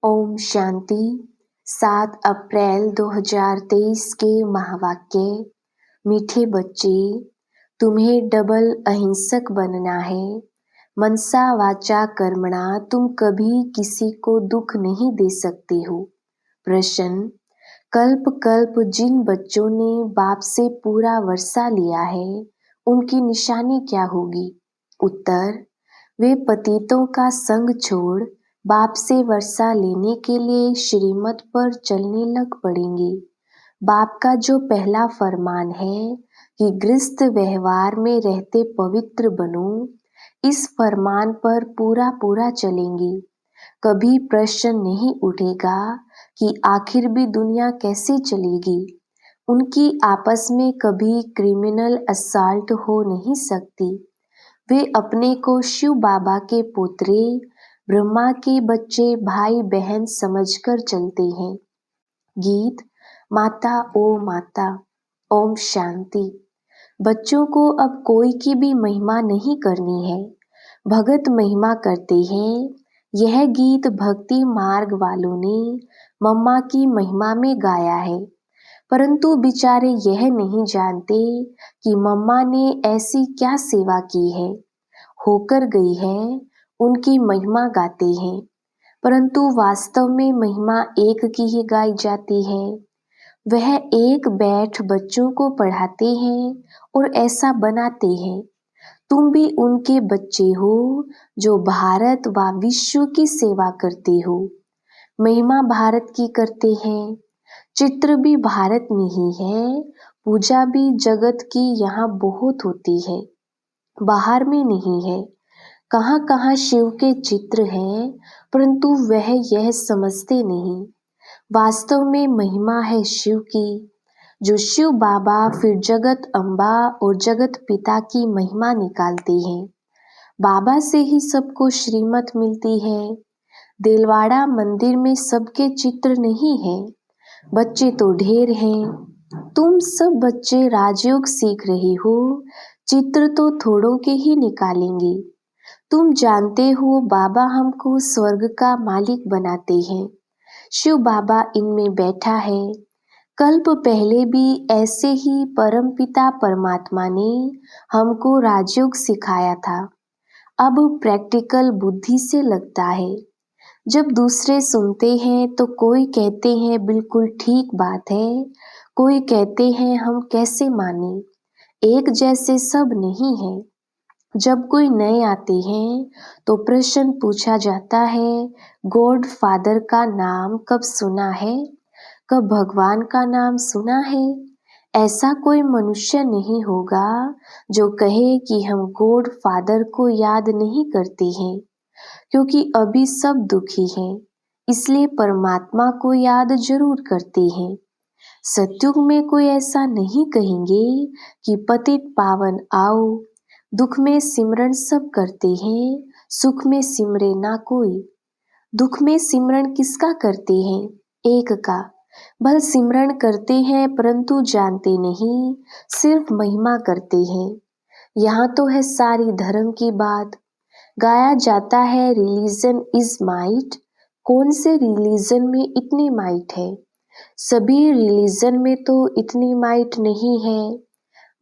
ओम शांति। 7 अप्रैल 2023 के महावाक्य। मीठे बच्चे, तुम्हें डबल अहिंसक बनना है। मनसा वाचा कर्मणा तुम कभी किसी को दुख नहीं दे सकते हो। प्रश्न, कल्प कल्प जिन बच्चों ने बाप से पूरा वर्षा लिया है उनकी निशानी क्या होगी? उत्तर, वे पतितों का संग छोड़ बाप से वर्षा लेने के लिए श्रीमत पर चलने लग पड़ेंगे। बाप का जो पहला फरमान है कि गृहस्थ व्यवहार में रहते पवित्र बनो, इस फरमान पर पूरा पूरा चलेंगे। कभी प्रश्न नहीं उठेगा कि आखिर भी दुनिया कैसे चलेगी। उनकी आपस में कभी क्रिमिनल असॉल्ट हो नहीं सकती। वे अपने को शिव बाबा के पोतरे, ब्रह्मा के बच्चे, भाई बहन समझकर चलते हैं। गीत। माता ओ माता। ओम शांति। बच्चों को अब कोई की भी महिमा नहीं करनी है, भगत महिमा करते हैं। यह गीत भक्ति मार्ग वालों ने मम्मा की महिमा में गाया है, परंतु बेचारे यह नहीं जानते कि मम्मा ने ऐसी क्या सेवा की है, होकर गई है, उनकी महिमा गाते हैं। परंतु वास्तव में महिमा एक की ही गाई जाती है। वह एक बैठ बच्चों को पढ़ाते हैं और ऐसा बनाते हैं। तुम भी उनके बच्चे हो जो भारत व विश्व की सेवा करते हो। महिमा भारत की करते हैं, चित्र भी भारत में ही है, पूजा भी जगत की यहाँ बहुत होती है, बाहर में नहीं है। कहाँ कहाँ शिव के चित्र हैं, परंतु वह यह समझते नहीं। वास्तव में महिमा है शिव की, जो शिव बाबा फिर जगत अम्बा और जगत पिता की महिमा निकालते हैं। बाबा से ही सबको श्रीमत मिलती है। देलवाड़ा मंदिर में सबके चित्र नहीं है, बच्चे तो ढेर हैं। तुम सब बच्चे राजयोग सीख रहे हो, चित्र तो थोड़ों के ही निकालेंगे। तुम जानते हो बाबा हमको स्वर्ग का मालिक बनाते हैं। शिव बाबा इनमें बैठा है। कल्प पहले भी ऐसे ही परमपिता परमात्मा ने हमको राजयोग सिखाया था। अब प्रैक्टिकल बुद्धि से लगता है। जब दूसरे सुनते हैं तो कोई कहते हैं बिल्कुल ठीक बात है, कोई कहते हैं हम कैसे माने, एक जैसे सब नहीं है। जब कोई नए आते हैं तो प्रश्न पूछा जाता है, गॉड फादर का नाम कब सुना है, कब भगवान का नाम सुना है? ऐसा कोई मनुष्य नहीं होगा जो कहे कि हम गॉड फादर को याद नहीं करते हैं, क्योंकि अभी सब दुखी हैं, इसलिए परमात्मा को याद जरूर करते हैं। सत्युग में कोई ऐसा नहीं कहेंगे कि पतित पावन आओ। दुख में सिमरन सब करते हैं, सुख में सिमरे ना कोई। दुख में सिमरन किसका करते हैं? एक का। भल सिमरन करते हैं परंतु जानते नहीं, सिर्फ महिमा करते हैं। यहाँ तो है सारी धर्म की बात। गाया जाता है रिलीजन इज माइट। कौन से रिलीजन में इतनी माइट है? सभी रिलीजन में तो इतनी माइट नहीं है।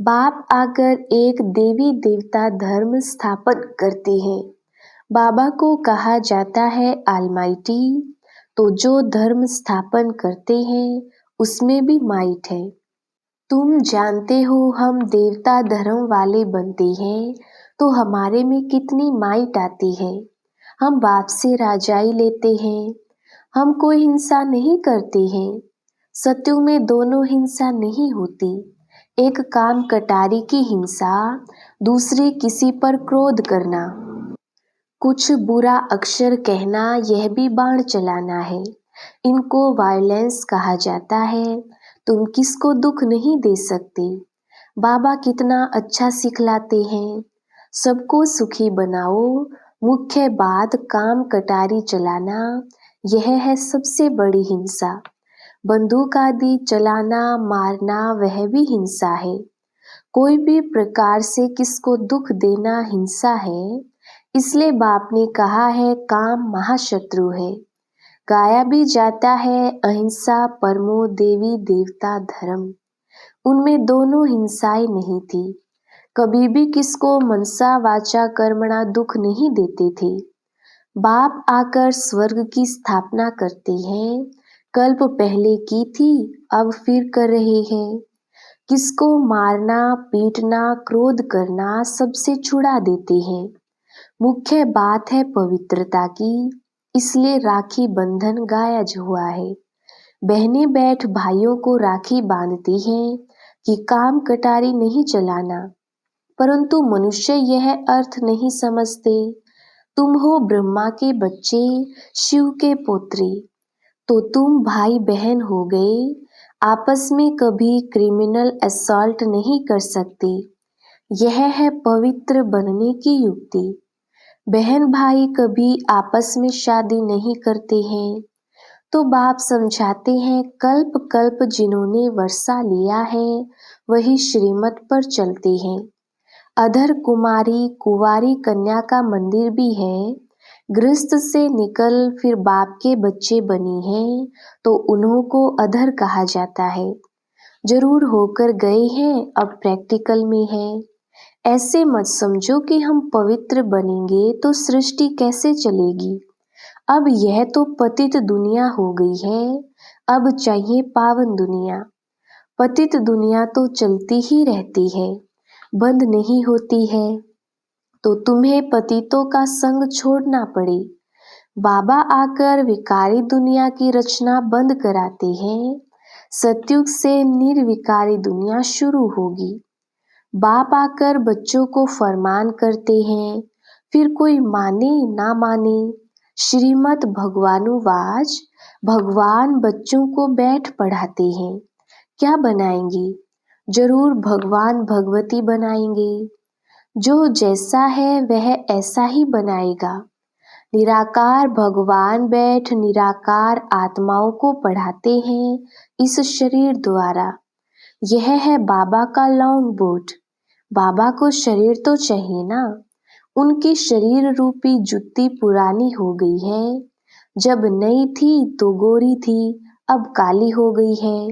बाप आकर एक देवी देवता धर्म स्थापन करते हैं। बाबा को कहा जाता है ऑलमाइटी, तो जो धर्म स्थापन करते हैं उसमें भी माइट है। तुम जानते हो हम देवता धर्म वाले बनते हैं तो हमारे में कितनी माइट आती है। हम बाप से राजाई लेते हैं, हम कोई हिंसा नहीं करते हैं। सत्युग में दोनों हिंसा नहीं होती। एक काम कटारी की हिंसा, दूसरी किसी पर क्रोध करना, कुछ बुरा अक्षर कहना, यह भी बाण चलाना है। इनको वायलेंस कहा जाता है। तुम किसको दुख नहीं दे सकते। बाबा कितना अच्छा सिखलाते हैं, सबको सुखी बनाओ। मुख्य बात काम कटारी चलाना, यह है सबसे बड़ी हिंसा। बंदूक आदि चलाना, मारना, वह भी हिंसा है। कोई भी प्रकार से किसको दुख देना हिंसा है। इसलिए बाप ने कहा है काम महाशत्रु है। गाया भी जाता है अहिंसा परमो देवी देवता धर्म। उनमें दोनों हिंसाएं नहीं थी, कभी भी किसको मनसा वाचा कर्मणा दुख नहीं देते थे। बाप आकर स्वर्ग की स्थापना करते हैं, कल्प पहले की थी अब फिर कर रहे हैं। किसको मारना पीटना क्रोध करना सबसे छुड़ा देते हैं। मुख्य बात है पवित्रता की, इसलिए राखी बंधन गाया हुआ है। बहनें बैठ भाइयों को राखी बांधती हैं कि काम कटारी नहीं चलाना, परंतु मनुष्य यह अर्थ नहीं समझते। तुम हो ब्रह्मा के बच्चे, शिव के पोत्रे, तो तुम भाई बहन हो गए। आपस में कभी क्रिमिनल असॉल्ट नहीं कर सकते। यह है पवित्र बनने की युक्ति। बहन भाई कभी आपस में शादी नहीं करते हैं, तो बाप समझाते हैं कल्प कल्प जिन्होंने वर्षा लिया है वही श्रीमत पर चलते हैं। अधर कुमारी कुंवारी कन्या का मंदिर भी है। गृहस्थ से निकल फिर बाप के बच्चे बनी हैं, तो उन्हों को अधर कहा जाता है। जरूर होकर गए हैं, अब प्रैक्टिकल में है। ऐसे मत समझो कि हम पवित्र बनेंगे तो सृष्टि कैसे चलेगी। अब यह तो पतित दुनिया हो गई है, अब चाहिए पावन दुनिया। पतित दुनिया तो चलती ही रहती है, बंद नहीं होती है, तो तुम्हें पतितों का संग छोड़ना पड़े। बाबा आकर विकारी दुनिया की रचना बंद कराते हैं। सतयुग से निर्विकारी दुनिया शुरू होगी। बाप आकर बच्चों को फरमान करते हैं, फिर कोई माने ना माने। श्रीमद् भगवानुवाच, भगवान बच्चों को बैठ पढ़ाते हैं। क्या बनाएंगे? जरूर भगवान भगवती बनाएंगे। जो जैसा है वह ऐसा ही बनाएगा। निराकार भगवान बैठ निराकार आत्माओं को पढ़ाते हैं इस शरीर द्वारा। यह है बाबा का लॉन्ग बोट। बाबा को शरीर तो चाहिए ना। उनकी शरीर रूपी जुत्ती पुरानी हो गई है। जब नई थी तो गोरी थी, अब काली हो गई है।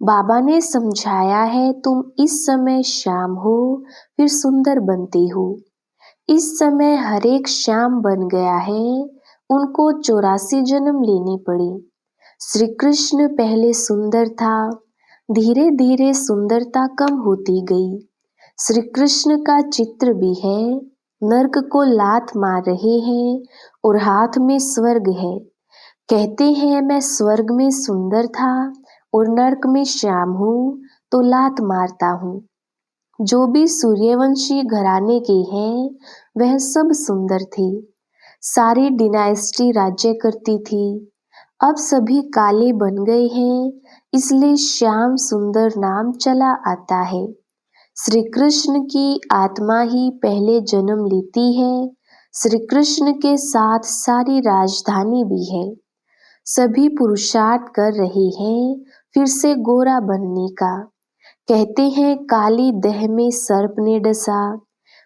बाबा ने समझाया है तुम इस समय श्याम हो, फिर सुंदर बनते हो। इस समय हरेक श्याम बन गया है, उनको 84 जन्म लेने पड़े। श्री कृष्ण पहले सुंदर था, धीरे धीरे सुंदरता कम होती गई। श्री कृष्ण का चित्र भी है, नर्क को लात मार रहे हैं और हाथ में स्वर्ग है। कहते हैं मैं स्वर्ग में सुंदर था और नर्क में श्याम हूँ, तो लात मारता हूँ। जो भी सूर्यवंशी घराने के हैं वह सब सुंदर थे। सारी डिनाइस्टी राज्य करती थी। अब सभी काले बन गए हैं, इसलिए श्याम सुंदर नाम चला आता है। श्री कृष्ण की आत्मा ही पहले जन्म लेती है। श्री कृष्ण के साथ सारी राजधानी भी है। सभी पुरुषार्थ कर रहे हैं फिर से गोरा बनने का। कहते हैं काली देह में सर्प ने डसा,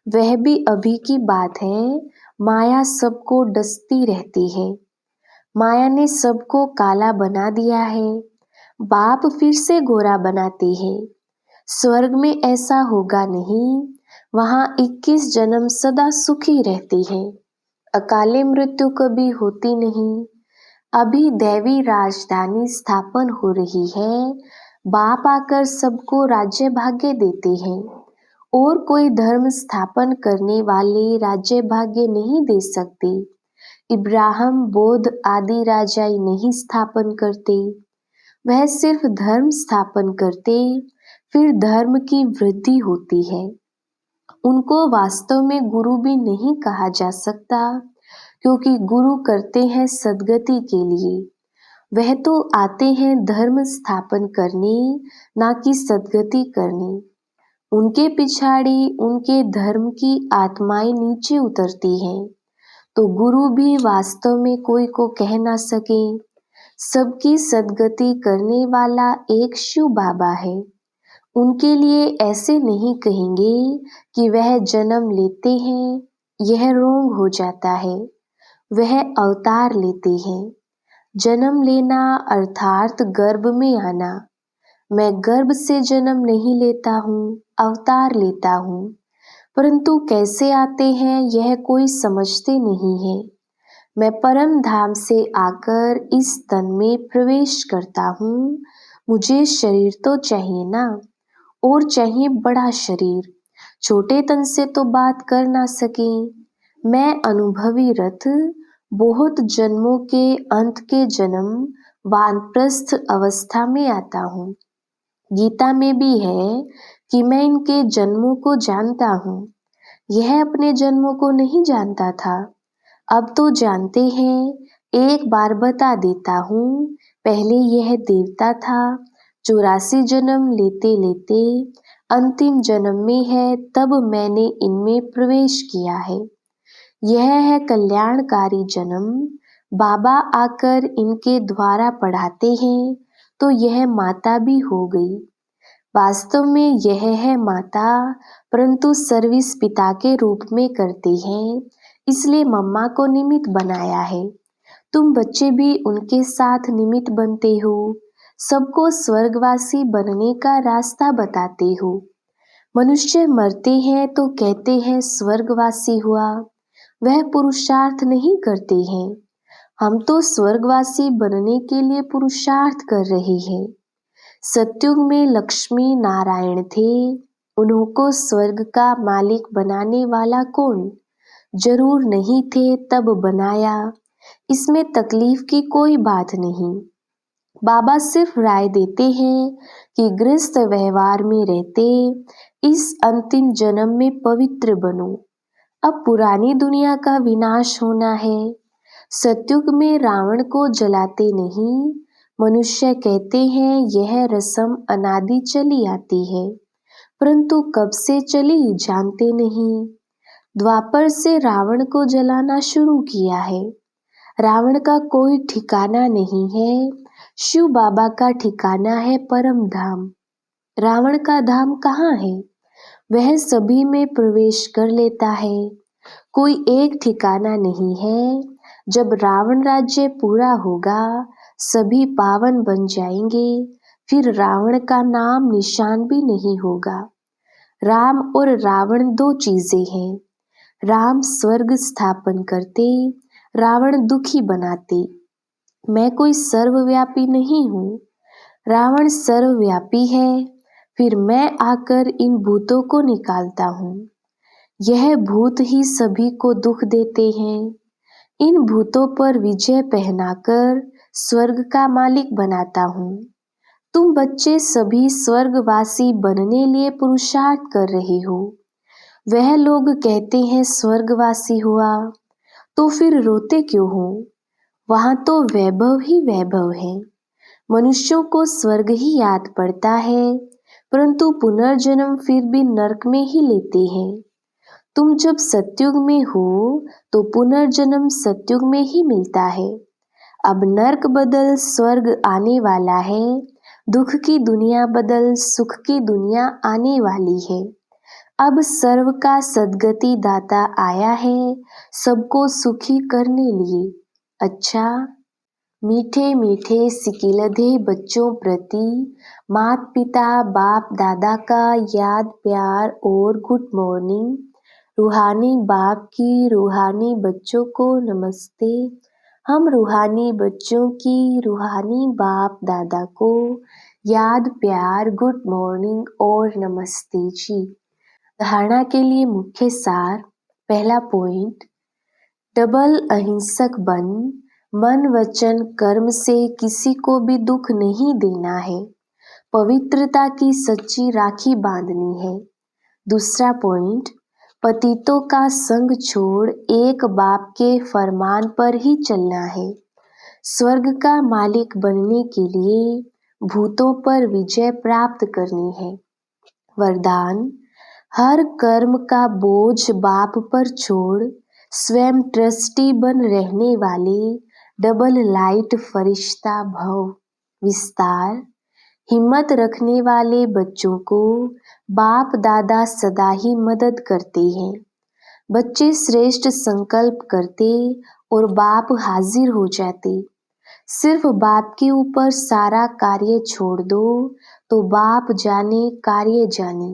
वह भी अभी की बात है। माया सबको डसती रहती है। माया ने सबको काला बना दिया है, बाप फिर से गोरा बनाते हैं। स्वर्ग में ऐसा होगा नहीं, वहां 21 जन्म सदा सुखी रहते हैं। अकाले मृत्यु कभी होती नहीं। अभी दैवी राजधानी स्थापन हो रही है। बाप आकर सबको राज्य भाग्य देते हैं। और कोई धर्म स्थापन करने वाले राज्य भाग्य नहीं दे सकते। इब्राहिम बौद्ध आदि राजा ही नहीं स्थापन करते, वह सिर्फ धर्म स्थापन करते, फिर धर्म की वृद्धि होती है। उनको वास्तव में गुरु भी नहीं कहा जा सकता, क्योंकि गुरु करते हैं सद्गति के लिए। वह तो आते हैं धर्म स्थापन करने, ना कि सद्गति करने। उनके पिछाड़ी उनके धर्म की आत्माएं नीचे उतरती हैं, तो गुरु भी वास्तव में कोई को कह ना सके। सबकी सद्गति करने वाला एक शिव बाबा है। उनके लिए ऐसे नहीं कहेंगे कि वह जन्म लेते हैं, यह रोंग हो जाता है। वह अवतार लेते हैं। जन्म लेना अर्थात गर्भ में आना। मैं गर्भ से जन्म नहीं लेता हूँ, अवतार लेता हूँ, परंतु कैसे आते हैं यह कोई समझते नहीं है। मैं परम धाम से आकर इस तन में प्रवेश करता हूँ। मुझे शरीर तो चाहिए ना, और चाहिए बड़ा शरीर। छोटे तन से तो बात कर ना सके। मैं अनुभवी रथ बहुत जन्मों के अंत के जन्म वानप्रस्थ अवस्था में आता हूँ। गीता में भी है कि मैं इनके जन्मों को जानता हूँ। यह अपने जन्मों को नहीं जानता था, अब तो जानते हैं। एक बार बता देता हूँ, पहले यह देवता था, 84 जन्म लेते लेते अंतिम जन्म में है, तब मैंने इनमें प्रवेश किया है। यह है कल्याणकारी जन्म। बाबा आकर इनके द्वारा पढ़ाते हैं, तो यह माता भी हो गई। वास्तव में यह है माता, परंतु सर्विस पिता के रूप में करते हैं, इसलिए मम्मा को निमित्त बनाया है। तुम बच्चे भी उनके साथ निमित्त बनते हो, सबको स्वर्गवासी बनने का रास्ता बताते हो। मनुष्य मरते हैं तो कहते हैं स्वर्गवासी हुआ, वह पुरुषार्थ नहीं करते हैं। हम तो स्वर्गवासी बनने के लिए पुरुषार्थ कर रहे हैं। सतयुग में लक्ष्मी नारायण थे, उनको स्वर्ग का मालिक बनाने वाला कौन? जरूर नहीं थे तब बनाया, इसमें तकलीफ की कोई बात नहीं। बाबा सिर्फ राय देते हैं कि गृहस्थ व्यवहार में रहते इस अंतिम जन्म में पवित्र बनो। अब पुरानी दुनिया का विनाश होना है। सतयुग में रावण को जलाते नहीं। मनुष्य कहते हैं यह रस्म अनादि चली आती है, परंतु कब से चली जानते नहीं। द्वापर से रावण को जलाना शुरू किया है। रावण का कोई ठिकाना नहीं है, शिव बाबा का ठिकाना है परम धाम। रावण का धाम कहाँ है? वह सभी में प्रवेश कर लेता है, कोई एक ठिकाना नहीं है। जब रावण राज्य पूरा होगा, सभी पावन बन जाएंगे, फिर रावण का नाम निशान भी नहीं होगा। राम और रावण दो चीजें हैं। राम स्वर्ग स्थापन करते, रावण दुखी बनाते। मैं कोई सर्वव्यापी नहीं हूँ, रावण सर्वव्यापी है, फिर मैं आकर इन भूतों को निकालता हूँ। यह भूत ही सभी को दुख देते हैं। इन भूतों पर विजय पहनाकर स्वर्ग का मालिक बनाता हूँ। तुम बच्चे सभी स्वर्गवासी बनने लिए पुरुषार्थ कर रहे हो। वह लोग कहते हैं स्वर्गवासी हुआ, तो फिर रोते क्यों हो? वहां तो वैभव ही वैभव है। मनुष्यों को स्वर्ग ही याद पड़ता है, परंतु पुनर्जन्म फिर भी नरक में ही लेते हैं। तुम जब सतयुग में हो तो पुनर्जन्म सतयुग में ही मिलता है। अब नरक बदल स्वर्ग आने वाला है, दुख की दुनिया बदल सुख की दुनिया आने वाली है। अब सर्व का सद्गति दाता आया है, सबको सुखी करने लिए। अच्छा, मीठे मीठे सिकिलधे बच्चों प्रति माता पिता बाप दादा का याद प्यार और गुड मॉर्निंग। रूहानी बाप की रूहानी बच्चों को नमस्ते। हम रूहानी बच्चों की रूहानी बाप दादा को याद प्यार गुड मॉर्निंग और नमस्ते जी। धारणा के लिए मुख्य सार। पहला पॉइंट, डबल अहिंसक बन। मन वचन कर्म से किसी को भी दुख नहीं देना है, पवित्रता की सच्ची राखी बांधनी है। दूसरा पॉइंट, पतितों का संग छोड़ एक बाप के फरमान पर ही चलना है। स्वर्ग का मालिक बनने के लिए भूतों पर विजय प्राप्त करनी है। वरदान, हर कर्म का बोझ बाप पर छोड़ स्वयं ट्रस्टी बन रहने वाले डबल लाइट फरिश्ता भव। विस्तार, हिम्मत रखने वाले बच्चों को बाप दादा सदा ही मदद करते हैं। बच्चे श्रेष्ठ संकल्प करते और बाप हाजिर हो जाते। सिर्फ बाप के ऊपर सारा कार्य छोड़ दो तो बाप जाने कार्य जाने।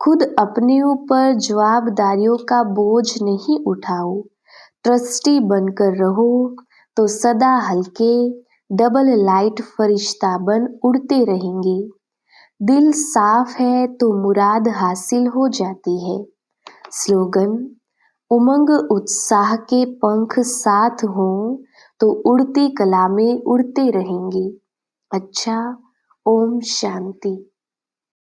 खुद अपने ऊपर जवाबदारियों का बोझ नहीं उठाओ। ट्रस्टी बनकर रहो तो सदा हल्के डबल लाइट फरिश्ता बन उड़ते रहेंगे। दिल साफ है तो मुराद हासिल हो जाती है। स्लोगन: उमंग उत्साह के पंख साथ हों तो उड़ती कला में उड़ते रहेंगे। अच्छा, ओम शांति।